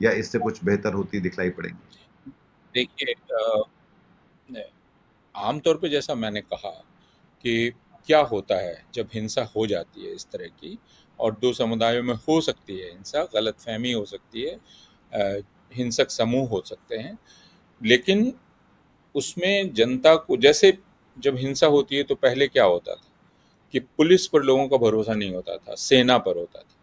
Speaker 3: या इससे कुछ बेहतर होती दिखलाई पड़ेंगी?
Speaker 1: देखिए, आमतौर पे जैसा मैंने कहा कि क्या होता है जब हिंसा हो जाती है इस तरह की, और दो समुदायों में हो सकती है हिंसा, गलतफहमी हो सकती है, हिंसक समूह हो सकते हैं, लेकिन उसमें जनता को, जैसे जब हिंसा होती है तो पहले क्या होता था कि पुलिस पर लोगों का भरोसा नहीं होता था, सेना पर होता था,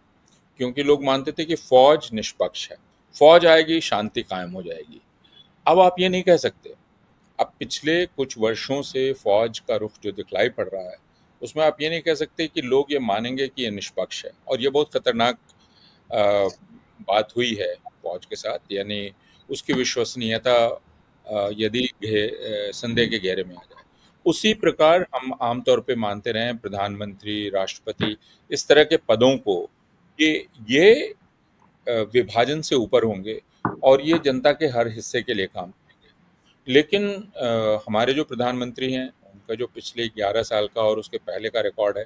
Speaker 1: क्योंकि लोग मानते थे कि फौज निष्पक्ष है, फौज आएगी शांति कायम हो जाएगी। अब आप ये नहीं कह सकते। अब पिछले कुछ वर्षों से फौज का रुख जो दिखलाई पड़ रहा है, उसमें आप ये नहीं कह सकते कि लोग ये मानेंगे कि ये निष्पक्ष है, और ये बहुत खतरनाक अ, बात हुई है फौज के साथ, यानी उसकी विश्वसनीयता यदि संदेह के घेरे में आ जाए। उसी प्रकार हम आमतौर पे मानते रहे हैं प्रधानमंत्री, राष्ट्रपति, इस तरह के पदों को, ये विभाजन से ऊपर होंगे और ये जनता के हर हिस्से के लिए काम करेंगे। लेकिन हमारे जो प्रधानमंत्री हैं, उनका जो पिछले 11 साल का और उसके पहले का रिकॉर्ड है,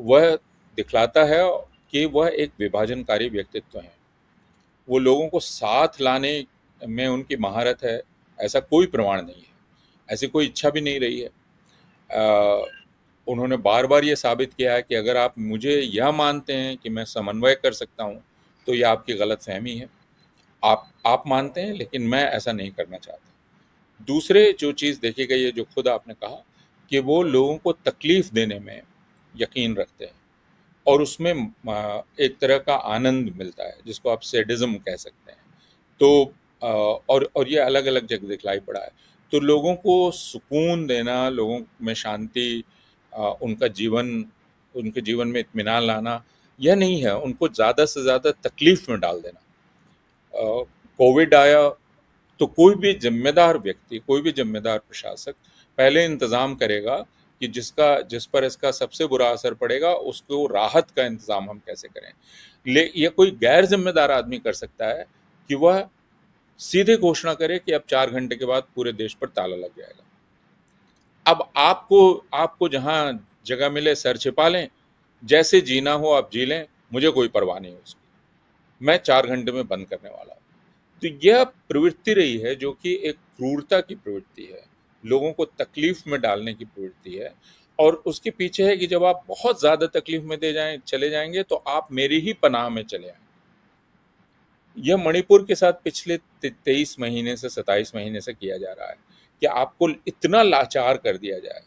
Speaker 1: वह दिखलाता है कि वह एक विभाजनकारी व्यक्तित्व हैं। वो लोगों को साथ लाने में उनकी महारत है, ऐसा कोई प्रमाण नहीं है, ऐसी कोई इच्छा भी नहीं रही है। अ, उन्होंने बार-बार ये साबित किया है कि अगर आप मुझे यह मानते हैं कि मैं समन्वय कर सकता हूँ, तो ये आपकी गलतफ़हमी है। आप मानते हैं, लेकिन मैं ऐसा नहीं करना चाहता। दूसरे जो चीज़ देखी गई है, जो खुद आपने कहा कि वो लोगों को तकलीफ़ देने में यकीन रखते हैं, और उसमें एक तरह का आनंद मिलता है, जिसको आप सैडिज़्म कह सकते हैं। तो और ये अलग-अलग जगह दिखलाई पड़ा है। तो लोगों को सुकून देना, लोगों में शांति, उनके जीवन में इत्मीनान लाना, यह नहीं है, उनको ज़्यादा से ज़्यादा तकलीफ़ में डाल देना। कोविड आया तो कोई भी ज़िम्मेदार व्यक्ति, कोई भी ज़िम्मेदार प्रशासक पहले इंतज़ाम करेगा कि जिस पर इसका सबसे बुरा असर पड़ेगा, उसको राहत का इंतज़ाम हम कैसे करें। ये कोई गैर ज़िम्मेदार आदमी कर सकता है कि वह सीधे घोषणा करे कि अब 4 घंटे के बाद पूरे देश पर ताला लग जाएगा। अब आपको जहाँ जगह मिले सर छिपा लें, जैसे जीना हो आप जी लें, मुझे कोई परवाह नहीं उसकी। मैं 4 घंटे में बंद करने वाला हूँ। तो यह प्रवृत्ति रही है जो कि एक क्रूरता की प्रवृत्ति है, लोगों को तकलीफ में डालने की प्रवृत्ति है, और उसके पीछे है कि जब आप बहुत ज़्यादा तकलीफ में चले जाएंगे तो आप मेरी ही पनाह में चले आएंगे। यह मणिपुर के साथ पिछले 23 महीने से 27 महीने से किया जा रहा है कि आपको इतना लाचार कर दिया जाए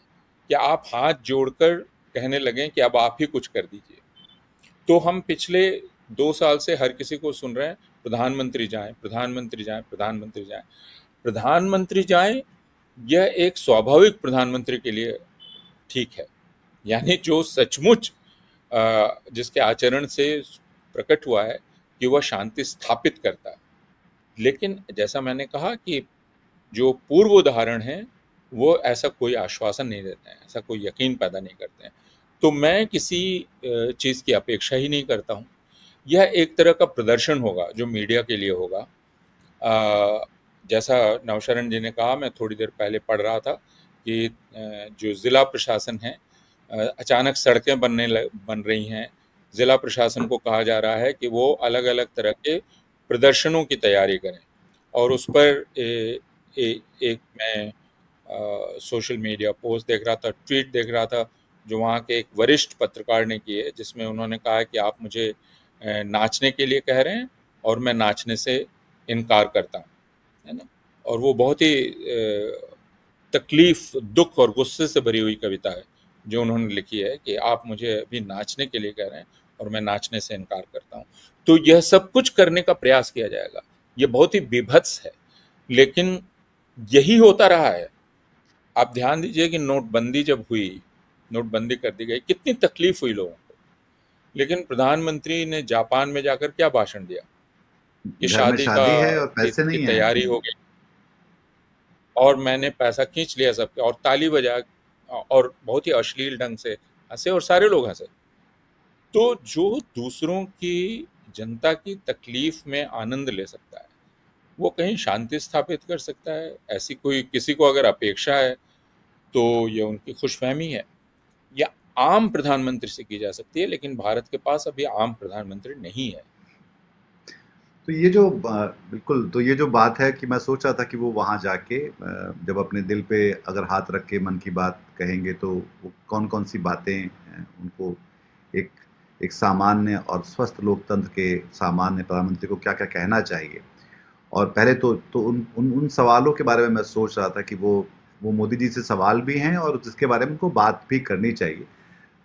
Speaker 1: कि आप हाथ जोड़कर कहने लगें कि अब आप ही कुछ कर दीजिए। तो हम पिछले 2 साल से हर किसी को सुन रहे हैं, प्रधानमंत्री जाएं, प्रधानमंत्री जाएं, प्रधानमंत्री जाएं। प्रधानमंत्री जाएं, यह एक स्वाभाविक प्रधानमंत्री के लिए ठीक है, यानी जो सचमुच जिसके आचरण से प्रकट हुआ है कि वह शांति स्थापित करता है। लेकिन जैसा मैंने कहा कि जो पूर्व उदाहरण हैं, वो ऐसा कोई आश्वासन नहीं देते हैं, ऐसा कोई यकीन पैदा नहीं करते हैं। तो मैं किसी चीज़ की अपेक्षा ही नहीं करता हूँ। यह एक तरह का प्रदर्शन होगा जो मीडिया के लिए होगा। जैसा नवशरण जी ने कहा, मैं थोड़ी देर पहले पढ़ रहा था कि जो ज़िला प्रशासन है, अचानक सड़कें बन रही हैं। ज़िला प्रशासन को कहा जा रहा है कि वो अलग-अलग तरह के प्रदर्शनों की तैयारी करें, और उस पर एक मैं सोशल मीडिया पोस्ट देख रहा था, ट्वीट देख रहा था, जो वहाँ के एक वरिष्ठ पत्रकार ने की है, जिसमें उन्होंने कहा है कि आप मुझे नाचने के लिए कह रहे हैं और मैं नाचने से इनकार करता हूँ, है ना? और वो बहुत ही तकलीफ, दुख और गुस्से से भरी हुई कविता है जो उन्होंने लिखी है कि आप मुझे अभी नाचने के लिए कह रहे हैं और मैं नाचने से इनकार करता हूँ। तो यह सब कुछ करने का प्रयास किया जाएगा। ये बहुत ही बीभत्स है, लेकिन यही होता रहा है। आप ध्यान दीजिए कि नोटबंदी जब हुई, नोटबंदी कर दी गई, कितनी तकलीफ हुई लोगों को, लेकिन प्रधानमंत्री ने जापान में जाकर क्या भाषण दिया कि
Speaker 3: घर में शादी है और पैसे
Speaker 1: की
Speaker 3: नहीं है।
Speaker 1: तैयारी हो गई और मैंने पैसा खींच लिया सबके, और ताली बजा, और बहुत ही अश्लील ढंग से हंसे और सारे लोग हंसे। तो जो दूसरों की, जनता की तकलीफ में आनंद ले सकता है, वो कहीं शांति स्थापित कर सकता है, ऐसी कोई किसी को अगर अपेक्षा है तो ये उनकी खुशफहमी है। या आम प्रधानमंत्री से की जा सकती है, लेकिन भारत के पास अभी आम प्रधानमंत्री नहीं है।
Speaker 3: तो ये जो बिल्कुल, तो ये जो बात है कि मैं सोच रहा था कि वो वहाँ जाके जब अपने दिल पे अगर हाथ रख के मन की बात कहेंगे तो वो कौन-कौन सी बातें उनको एक एक सामान्य और स्वस्थ लोकतंत्र के सामान्य प्रधानमंत्री को क्या-क्या कहना चाहिए। और पहले तो उन सवालों के बारे में मैं सोच रहा था कि वो मोदी जी से सवाल भी हैं और जिसके बारे में उनको बात भी करनी चाहिए।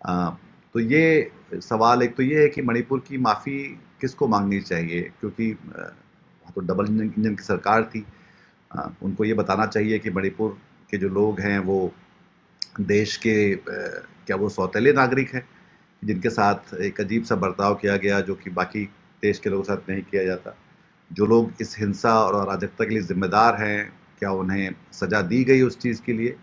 Speaker 3: अ, तो ये सवाल एक तो ये है कि मणिपुर की माफ़ी किसको माँगनी चाहिए? क्योंकि वहाँ तो डबल इंजन इंजन की सरकार थी। उनको ये बताना चाहिए कि मणिपुर के जो लोग हैं वो देश के क्या वो सौतेले नागरिक हैं, जिनके साथ एक अजीब-सा बर्ताव किया गया जो कि बाकी देश के लोगों के साथ नहीं किया जाता। जो लोग इस हिंसा और अराजकता के लिए ज़िम्मेदार हैं, क्या उन्हें सज़ा दी गई उस चीज़ के लिए?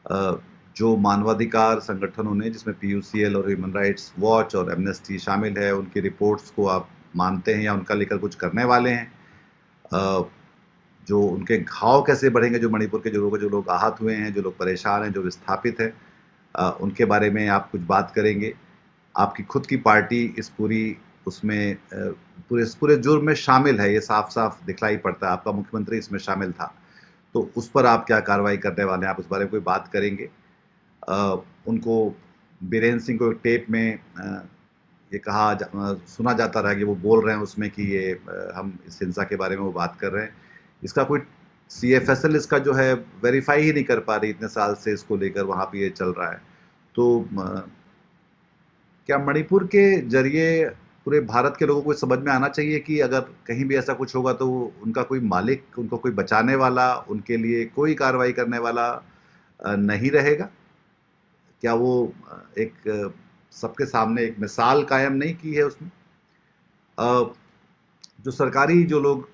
Speaker 3: अ, जो मानवाधिकार संगठनों ने जिसमें पीयूसीएल और ह्यूमन राइट्स वॉच और एमनेस्टी शामिल है, उनकी रिपोर्ट्स को आप मानते हैं या उनका लेकर कुछ करने वाले हैं? अ, जो उनके घाव कैसे बढ़ेंगे जो मणिपुर के जो लोग आहत हुए हैं, जो लोग परेशान हैं, जो विस्थापित हैं, उनके बारे में आप कुछ बात करेंगे? आपकी खुद की पार्टी इस पूरी उसमें पूरे जुर्म में शामिल है, ये साफ-साफ दिखलाई पड़ता है, आपका मुख्यमंत्री इसमें शामिल था। तो उस पर आप क्या कार्रवाई करने वाले हैं? आप उस बारे में कोई बात करेंगे? उनको बीरेन्द्र सिंह को एक टेप में ये सुना जाता रहा कि वो बोल रहे हैं उसमें कि ये हम इस हिंसा के बारे में वो बात कर रहे हैं। इसका कोई सीएफएसएल इसका जो है वेरीफ़ाई ही नहीं कर पा रही, इतने साल से इसको लेकर वहाँ पे ये चल रहा है। तो क्या मणिपुर के ज़रिए पूरे भारत के लोगों को समझ में आना चाहिए कि अगर कहीं भी ऐसा कुछ होगा तो उनका कोई मालिक, उनको कोई बचाने वाला, उनके लिए कोई कार्रवाई करने वाला नहीं रहेगा? क्या वो एक सबके सामने एक मिसाल कायम नहीं की है उसने? अ, जो सरकारी जो लोग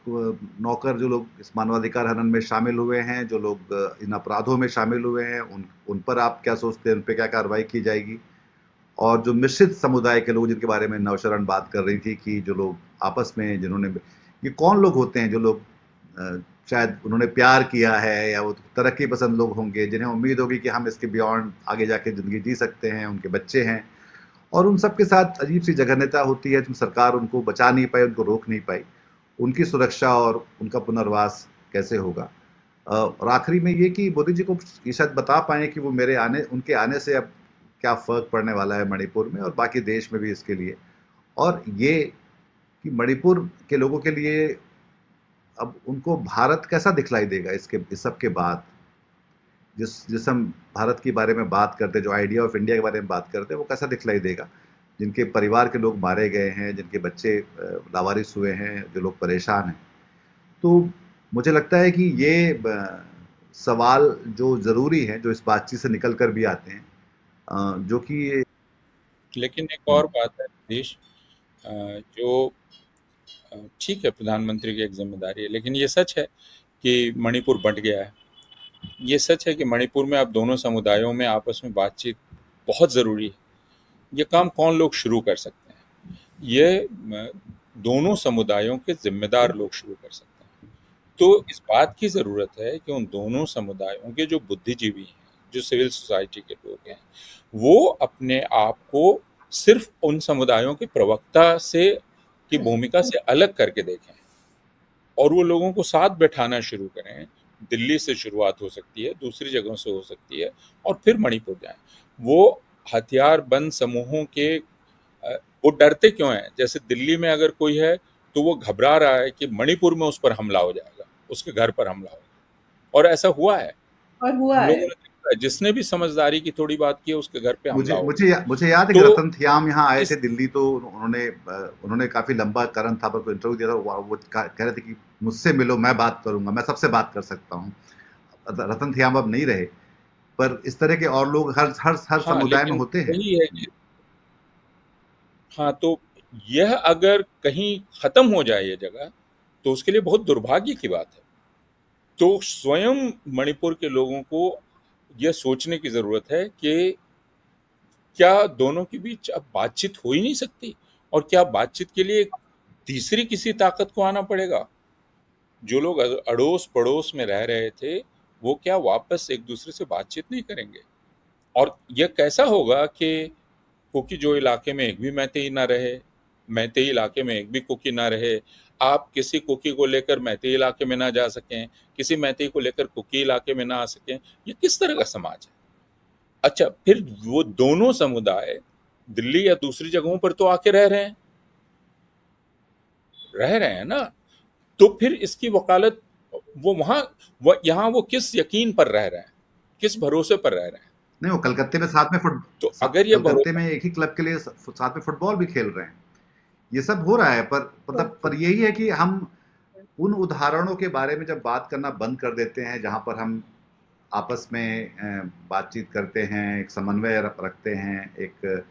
Speaker 3: नौकर जो लोग इस मानवाधिकार हनन में शामिल हुए हैं, जो लोग इन अपराधों में शामिल हुए हैं, उन पर आप क्या सोचते हैं? उन पे क्या कार्रवाई की जाएगी? और जो मिश्रित समुदाय के लोग जिनके बारे में नौशरण बात कर रही थी कि जो लोग आपस में जिन्होंने ये कौन लोग होते हैं जो लोग शायद उन्होंने प्यार किया है या वो तरक्की पसंद लोग होंगे जिन्हें उम्मीद होगी कि हम इसके बियॉन्ड आगे जाके ज़िंदगी जी सकते हैं, उनके बच्चे हैं और उन सब के साथ अजीब-सी जघन्यता होती है, जो सरकार उनको बचा नहीं पाई, उनको रोक नहीं पाई। उनकी सुरक्षा और उनका पुनर्वास कैसे होगा? और आखिरी में ये कि मोदी जी को ये शायद बता पाएँ कि वो उनके आने से अब क्या फ़र्क पड़ने वाला है मणिपुर में और बाकी देश में भी इसके लिए। और ये कि मणिपुर के लोगों के लिए अब उनको भारत कैसा दिखलाई देगा इस सब के बाद? जिस हम भारत के बारे में बात करते हैं, जो आइडिया ऑफ इंडिया के बारे में बात करते हैं, वो कैसा दिखलाई देगा? जिनके परिवार के लोग मारे गए हैं, जिनके बच्चे लावारिस हुए हैं, जो लोग परेशान हैं। तो मुझे लगता है कि ये सवाल जो ज़रूरी हैं, जो इस बातचीत से निकल कर भी आते हैं जो कि
Speaker 1: लेकिन एक
Speaker 3: हुँ,
Speaker 1: और बात है देश जो ठीक है प्रधानमंत्री की एक जिम्मेदारी है, लेकिन ये सच है कि मणिपुर बंट गया है। ये सच है कि मणिपुर में अब दोनों समुदायों में आपस में बातचीत बहुत ज़रूरी है। ये काम कौन लोग शुरू कर सकते हैं? ये दोनों समुदायों के जिम्मेदार लोग शुरू कर सकते हैं। तो इस बात की ज़रूरत है कि उन दोनों समुदायों के जो बुद्धिजीवी हैं, जो सिविल सोसाइटी के लोग हैं, वो अपने आप को सिर्फ उन समुदायों के प्रवक्ता से की भूमिका से अलग करके देखें और वो लोगों को साथ बैठाना शुरू करें। दिल्ली से शुरुआत हो सकती है, दूसरी जगहों से हो सकती है और फिर मणिपुर जाएँ। वो हथियारबंद समूहों के वो डरते क्यों हैं? जैसे दिल्ली में अगर कोई है, तो वो घबरा रहा है कि मणिपुर में उस पर हमला हो जाएगा, उसके घर पर हमला होगा और ऐसा हुआ है।
Speaker 2: और हुआ
Speaker 1: हम
Speaker 2: है।
Speaker 1: लोगों ने देखा है, जिसने भी समझदारी की थोड़ी बात की है, उसके घर पे हमला हो गया।
Speaker 3: मुझे याद है कि
Speaker 1: तो
Speaker 3: रतन थियाम यहाँ आए थे
Speaker 1: इस
Speaker 3: दिल्ली तो उन्होंने काफ़ी लंबा करण थापर को इंटरव्यू दिया था वो कह रहे थे कि मुझसे मिलो मैं बात करूँगा, मैं सबसे बात कर सकता हूँ। रतन थियाम अब नहीं रहे, पर इस तरह के और लोग हर
Speaker 1: हाँ,
Speaker 3: समुदाय में
Speaker 1: लेकिन
Speaker 3: होते हैं।
Speaker 1: वही है कि हाँ, तो यह अगर कहीं खत्म हो जाए ये जगह, तो उसके लिए बहुत दुर्भाग्य की बात है। तो स्वयं मणिपुर के लोगों को यह सोचने की ज़रूरत है कि क्या दोनों के बीच अब बातचीत हो ही नहीं सकती? और क्या बातचीत के लिए तीसरी किसी ताकत को आना पड़ेगा? जो लोग अड़ोस-पड़ोस में रह रहे थे, वो क्या वापस एक-दूसरे से बातचीत नहीं करेंगे? और यह कैसा होगा कि क्योंकि जो इलाके में एक भी मैतेई ना रहे, मैतेई इलाके में एक भी कुकी ना रहे, आप किसी कुकी को लेकर मैतेई इलाके में ना जा सकें, किसी मैतेई को लेकर कुकी इलाके में ना आ सकें, ये किस तरह का समाज है? अच्छा, फिर वो दोनों समुदाय दिल्ली या दूसरी जगहों पर तो आके रह रहे हैं ना, तो फिर इसकी वकालत वो यहाँ वो किस यकीन पर रह रहे हैं, किस भरोसे पर रह रहे हैं?
Speaker 3: नहीं, वो कलकत्ते में साथ में
Speaker 1: तो अगर ये
Speaker 3: कलकत्ते में एक ही क्लब के लिए साथ में फुटबॉल भी खेल रहे हैं, ये सब हो रहा है। पर यही है कि हम उन उदाहरणों के बारे में जब बात करना बंद कर देते हैं जहां पर हम आपस में बातचीत करते हैं, एक समन्वय रखते हैं, एक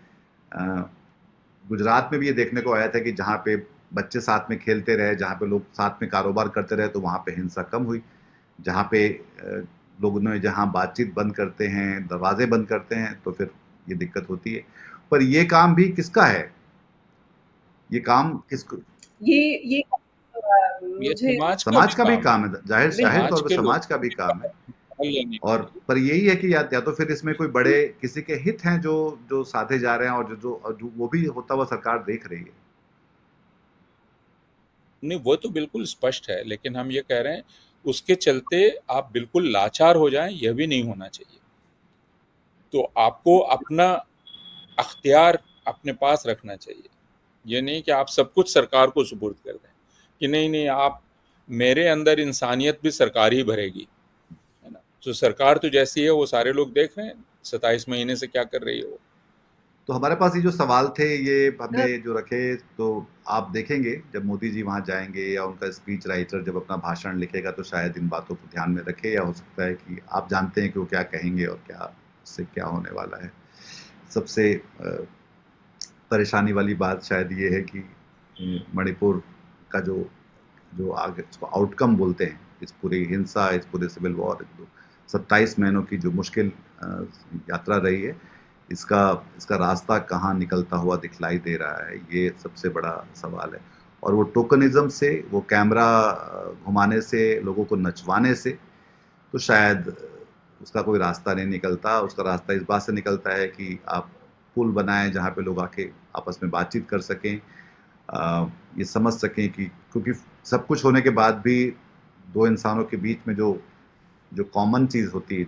Speaker 3: गुजरात में भी ये देखने को आया था कि जहाँ पे बच्चे साथ में खेलते रहे, जहाँ पे लोग साथ में कारोबार करते रहे, तो वहाँ पे हिंसा कम हुई। जहाँ पे लोगों ने जहाँ बातचीत बंद करते हैं, दरवाजे बंद करते हैं, तो फिर ये दिक्कत होती है। पर ये काम भी किसका है? ये काम किसको?
Speaker 2: ये
Speaker 3: समाज का भी काम है, जाहिर तौर पर समाज का भी काम है। और पर यही है कि या तो फिर इसमें कोई बड़े किसी के हित हैं जो साधे जा रहे हैं, और जो वो भी होता हुआ सरकार देख रही है।
Speaker 1: नहीं, वो तो बिल्कुल स्पष्ट है, लेकिन हम ये कह रहे हैं उसके चलते आप बिल्कुल लाचार हो जाएं, यह भी नहीं होना चाहिए। तो आपको अपना अख्तियार अपने पास रखना चाहिए। ये नहीं कि आप सब कुछ सरकार को सुपुर्द कर दें कि नहीं आप, मेरे अंदर इंसानियत भी सरकार ही भरेगी, है ना। तो सरकार तो जैसी है वो सारे लोग देख रहे हैं 27 महीने से क्या कर रही है वो।
Speaker 3: तो हमारे पास ये जो सवाल थे ये हमने जो रखे, तो आप देखेंगे जब मोदी जी वहाँ जाएंगे या उनका स्पीच राइटर जब अपना भाषण लिखेगा तो शायद इन बातों को ध्यान में रखे, या हो सकता है कि आप जानते हैं कि वो क्या कहेंगे और क्या उससे क्या होने वाला है। सबसे परेशानी वाली बात शायद ये है कि मणिपुर का जो आगे इसको आउटकम बोलते हैं, इस पूरी हिंसा, इस पूरे सिविल वॉर, 27 महीनों की जो मुश्किल यात्रा रही है, इसका रास्ता कहाँ निकलता हुआ दिखलाई दे रहा है, ये सबसे बड़ा सवाल है। और वो टोकनिज्म से, वो कैमरा घुमाने से, लोगों को नचवाने से, तो शायद उसका कोई रास्ता नहीं निकलता। उसका रास्ता इस बात से निकलता है कि आप पुल बनाएं जहाँ पे लोग आके आपस में बातचीत कर सकें, ये समझ सकें कि क्योंकि सब कुछ होने के बाद भी दो इंसानों के बीच में जो कॉमन चीज़ होती है,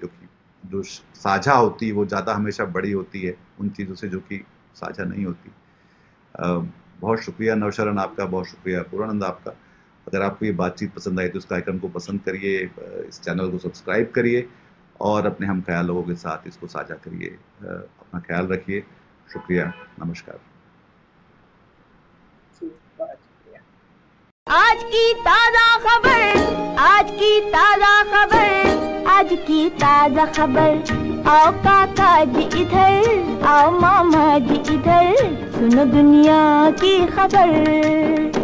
Speaker 3: जो साझा होती है, वो ज़्यादा हमेशा बड़ी होती है उन चीज़ों से जो कि साझा नहीं होती। बहुत शुक्रिया नवशरण आपका, बहुत शुक्रिया पूर्णानंद आपका। अगर आपको ये बातचीत पसंद आई तो इस कार्यक्रम को पसंद करिए, इस चैनल को सब्सक्राइब करिए और अपने हम ख्याल लोगों के साथ इसको साझा करिए। अपना ख्याल रखिए। शुक्रिया, नमस्कार।
Speaker 4: आज की ताज़ा खबर, आज की ताज़ा खबर, आज की ताज़ा खबर। आओ काका जी इधर, आओ मामा जी इधर, सुनो दुनिया की खबर।